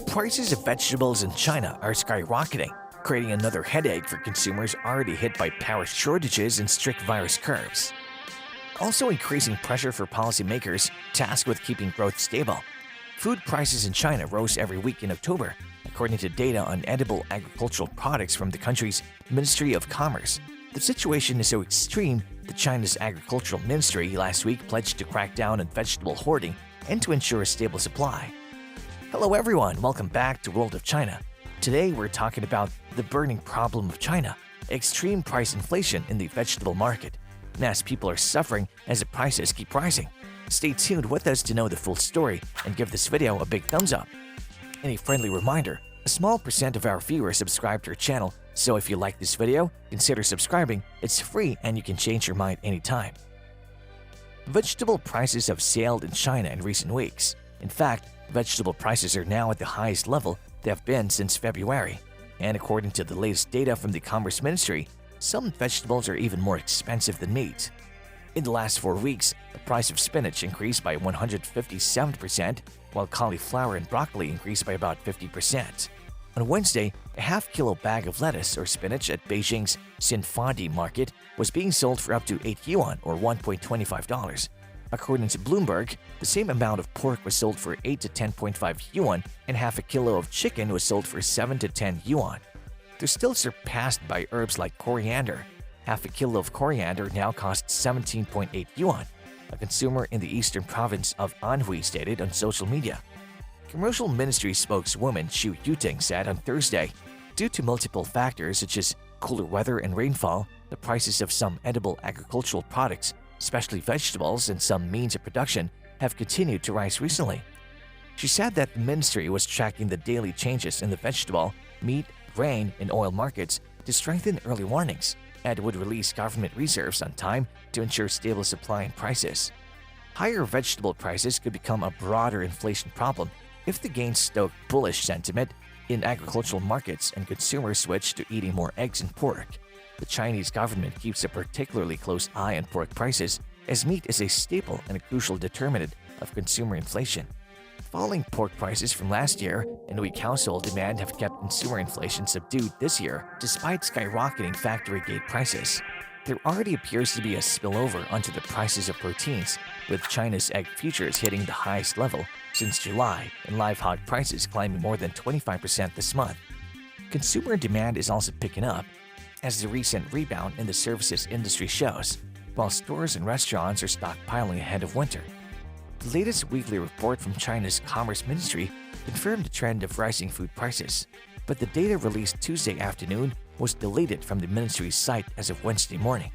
Prices of vegetables in China are skyrocketing, creating another headache for consumers already hit by power shortages and strict virus curbs. Also increasing pressure for policymakers tasked with keeping growth stable. Food prices in China rose every week in October, according to data on edible agricultural products from the country's Ministry of Commerce. The situation is so extreme that China's Agricultural Ministry last week pledged to crack down on vegetable hoarding and to ensure a stable supply. Hello everyone, welcome back to World of China. Today we're talking about the burning problem of China, extreme price inflation in the vegetable market. Mass people are suffering as the prices keep rising. Stay tuned with us to know the full story and give this video a big thumbs up. And a friendly reminder, a small percent of our viewers subscribe to our channel, so if you like this video, consider subscribing. It's free and you can change your mind anytime. Vegetable prices have sailed in China in recent weeks. In fact, vegetable prices are now at the highest level they have been since February. And according to the latest data from the Commerce Ministry, some vegetables are even more expensive than meat. In the last 4 weeks, the price of spinach increased by 157%, while cauliflower and broccoli increased by about 50%. On Wednesday, a half-kilo bag of lettuce or spinach at Beijing's Xinfadi market was being sold for up to 8 yuan or $1.25. According to Bloomberg, the same amount of pork was sold for 8 to 10.5 yuan, and half a kilo of chicken was sold for 7 to 10 yuan. They're still surpassed by herbs like coriander. Half a kilo of coriander now costs 17.8 yuan, a consumer in the eastern province of Anhui stated on social media. Commercial Ministry spokeswoman Xu Yuting said on Thursday, due to multiple factors such as cooler weather and rainfall, the prices of some edible agricultural products, especially vegetables and some means of production, have continued to rise recently. She said that the ministry was tracking the daily changes in the vegetable, meat, grain, and oil markets to strengthen early warnings and would release government reserves on time to ensure stable supply and prices. Higher vegetable prices could become a broader inflation problem if the gains stoke bullish sentiment in agricultural markets and consumers switch to eating more eggs and pork. The Chinese government keeps a particularly close eye on pork prices, as meat is a staple and a crucial determinant of consumer inflation. Falling pork prices from last year and weak household demand have kept consumer inflation subdued this year despite skyrocketing factory gate prices. There already appears to be a spillover onto the prices of proteins, with China's egg futures hitting the highest level since July and live hog prices climbing more than 25% this month. Consumer demand is also picking up, as the recent rebound in the services industry shows, while stores and restaurants are stockpiling ahead of winter. The latest weekly report from China's Commerce Ministry confirmed the trend of rising food prices, but the data released Tuesday afternoon was deleted from the ministry's site as of Wednesday morning.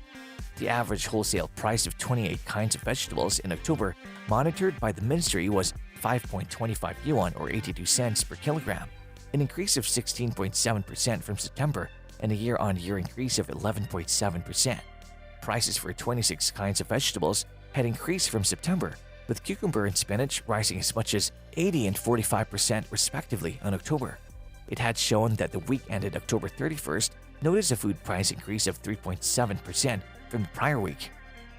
The average wholesale price of 28 kinds of vegetables in October monitored by the ministry was 5.25 yuan or 82 cents per kilogram, an increase of 16.7% from September and a year-on-year increase of 11.7%. Prices for 26 kinds of vegetables had increased from September, with cucumber and spinach rising as much as 80 and 45% respectively on October. It had shown that the week ended October 31st noticed a food price increase of 3.7% from the prior week,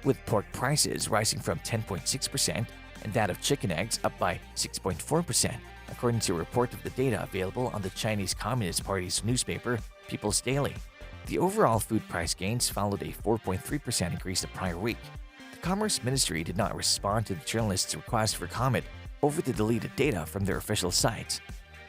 with pork prices rising from 10.6% and that of chicken eggs up by 6.4%, according to a report of the data available on the Chinese Communist Party's newspaper, People's Daily. The overall food price gains followed a 4.3% increase the prior week. The Commerce Ministry did not respond to the journalists' request for comment over the deleted data from their official sites.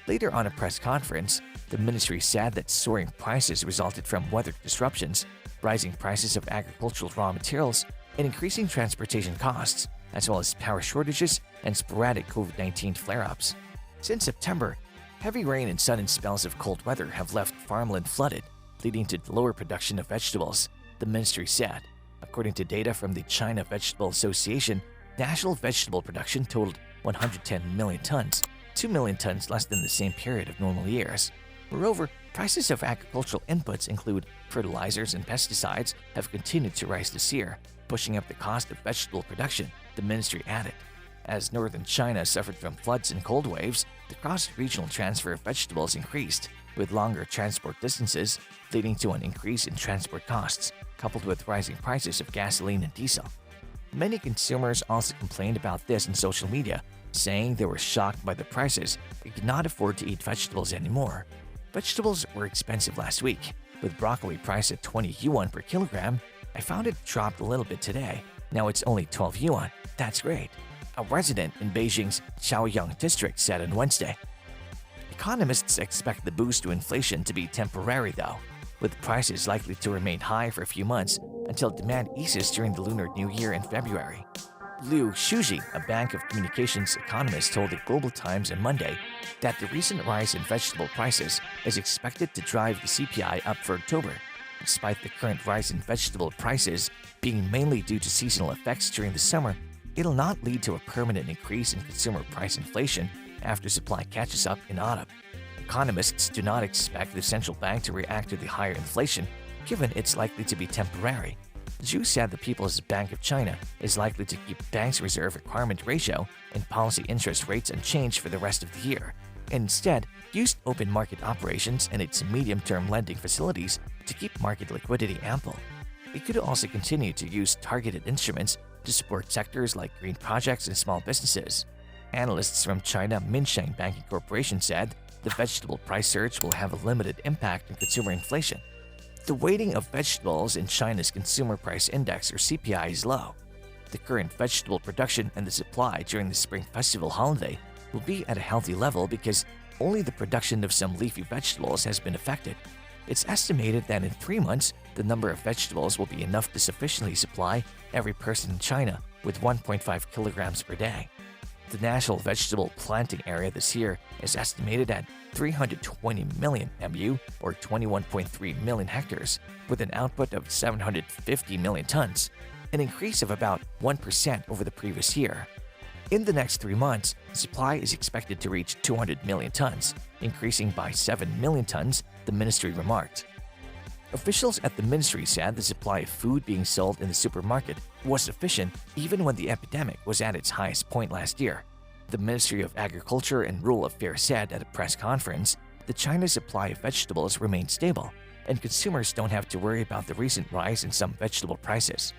Later on a press conference, the ministry said that soaring prices resulted from weather disruptions, rising prices of agricultural raw materials, and increasing transportation costs, as well as power shortages and sporadic COVID-19 flare-ups. Since September, heavy rain and sudden spells of cold weather have left farmland flooded, leading to lower production of vegetables, the ministry said. According to data from the China Vegetable Association, national vegetable production totaled 110 million tons, 2 million tons less than the same period of normal years. Moreover, prices of agricultural inputs include fertilizers and pesticides have continued to rise this year, pushing up the cost of vegetable production, the ministry added. As northern China suffered from floods and cold waves, the cross-regional transfer of vegetables increased, with longer transport distances leading to an increase in transport costs, coupled with rising prices of gasoline and diesel. Many consumers also complained about this on social media, saying they were shocked by the prices and could not afford to eat vegetables anymore. Vegetables were expensive last week, with broccoli priced at 20 yuan per kilogram. I found it dropped a little bit today. Now it's only 12 yuan. That's great. A resident in Beijing's Chaoyang district said on Wednesday. Economists expect the boost to inflation to be temporary though, with prices likely to remain high for a few months until demand eases during the Lunar New Year in February. Liu Shuji, a Bank of Communications economist, told the Global Times on Monday that the recent rise in vegetable prices is expected to drive the CPI up for October. Despite the current rise in vegetable prices being mainly due to seasonal effects during the summer, it'll not lead to a permanent increase in consumer price inflation after supply catches up in autumn. Economists do not expect the central bank to react to the higher inflation, given it's likely to be temporary. Zhu said the People's Bank of China is likely to keep bank's reserve requirement ratio and policy interest rates unchanged for the rest of the year, and instead used open market operations and its medium-term lending facilities to keep market liquidity ample. It could also continue to use targeted instruments to support sectors like green projects and small businesses. Analysts from China Minsheng Banking Corporation said the vegetable price surge will have a limited impact on consumer inflation. The weighting of vegetables in China's Consumer Price Index, or CPI, is low. The current vegetable production and the supply during the Spring Festival holiday will be at a healthy level because only the production of some leafy vegetables has been affected. It's estimated that in 3 months, the number of vegetables will be enough to sufficiently supply every person in China with 1.5 kilograms per day. The national vegetable planting area this year is estimated at 320 million MU, or 21.3 million hectares, with an output of 750 million tons, an increase of about 1% over the previous year. In the next 3 months, supply is expected to reach 200 million tons, increasing by 7 million tons, the ministry remarked. Officials at the ministry said the supply of food being sold in the supermarket was sufficient even when the epidemic was at its highest point last year. The Ministry of Agriculture and Rural Affairs said at a press conference that China's supply of vegetables remains stable, and consumers don't have to worry about the recent rise in some vegetable prices.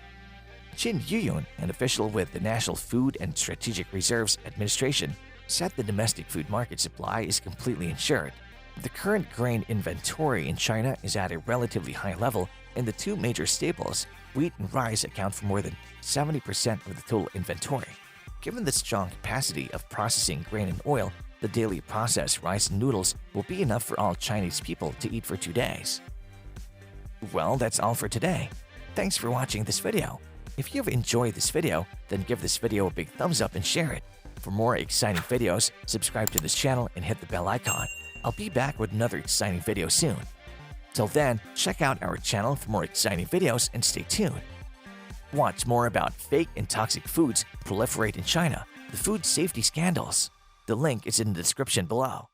Qin Yuyun, an official with the National Food and Strategic Reserves Administration, said the domestic food market supply is completely insured. The current grain inventory in China is at a relatively high level, and the two major staples, wheat and rice, account for more than 70% of the total inventory. Given the strong capacity of processing grain and oil, the daily processed rice and noodles will be enough for all Chinese people to eat for 2 days. Well, that's all for today. Thanks for watching this video. If you've enjoyed this video, then give this video a big thumbs up and share it. For more exciting videos, subscribe to this channel and hit the bell icon. I'll be back with another exciting video soon. Till then, check out our channel for more exciting videos and stay tuned. Watch more about fake and toxic foods proliferate in China, the food safety scandals. The link is in the description below.